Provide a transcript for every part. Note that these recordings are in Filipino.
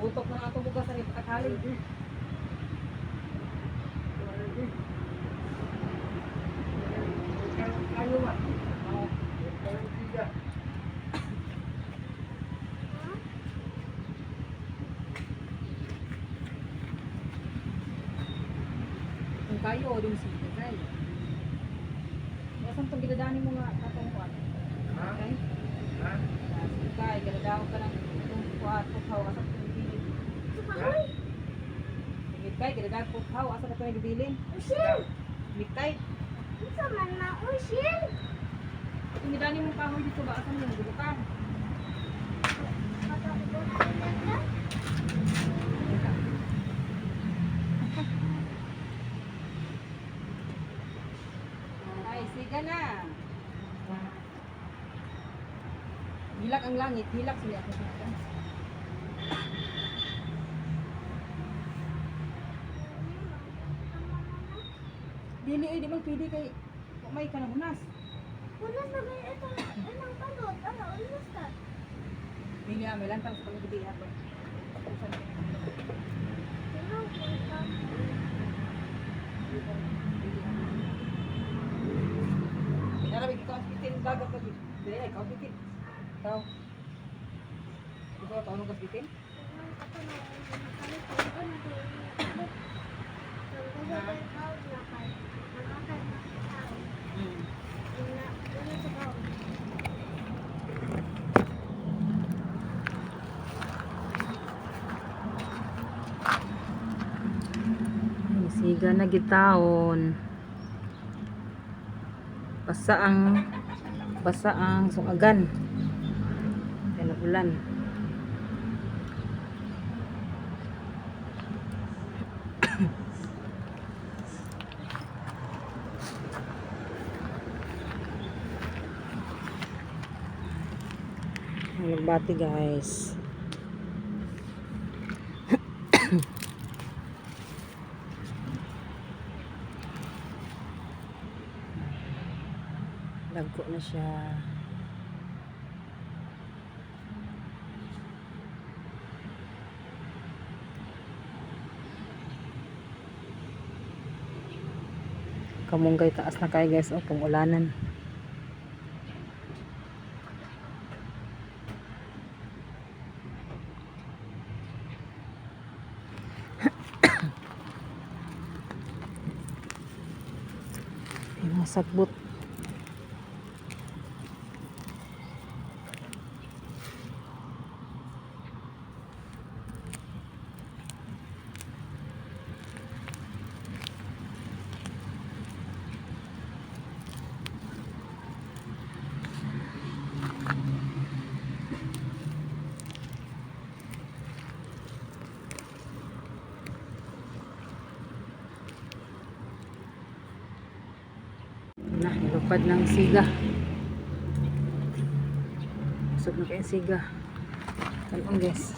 Butok na ato bugas sa ipatakali. Kung kayo o din sige kayo. Basan itong ginadani mo nga katong kuwan. Okay? Kaya ginadaw ka ng itong kuwan, pukhaw, asa ka nagbilin. Mikay, ginadaw pukhaw, asa ka nagbilin. Usil! Mikay, Isa man na usil! kung ginadani mong kahoy dito ba, asa mo yung gulukan? Ay, siga na. Hilak ang langit, hilak sila ako siya. Dili ay di man pwede kay may ka na hunas. Unas na ba ito? Anong palot? Ano? Unas ka? Dili may lantang sa pagbibi ato. Ano? Narabi ko ang bitin dagat ka di. Dili ay ka bitin. Tao. Ito tao nung bitin. Siga na gitaon. Basa ang sungagan. Kaya ulan. Nagbati guys. Dagko na siya. Kamunggay taas na kayo guys, o pang-ulanan. Yung sagbot. Lupad ng siga. Usap na kayong siga. Talong guys.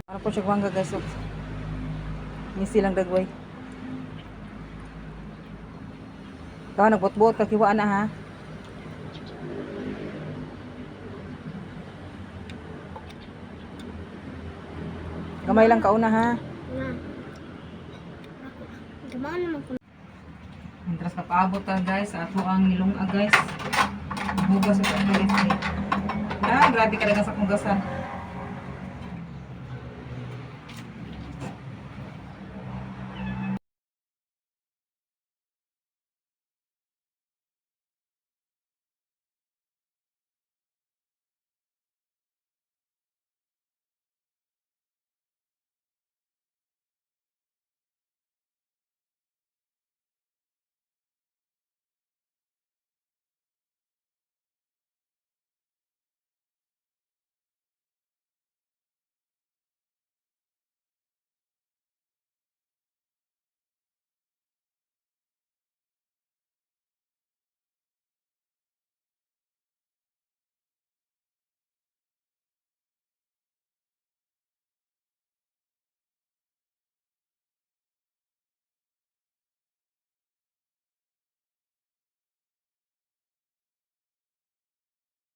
Para po siya bangga guys. May silang dagway. Ikaw nagbot-bot ka kiwaan na ha. Gamay lang kauna ha. Gamaan naman ko. Mientras napaabot ka guys, ato ang nilong guys. Bugas sa guys. Ah, grabe ka lang sa kugasan.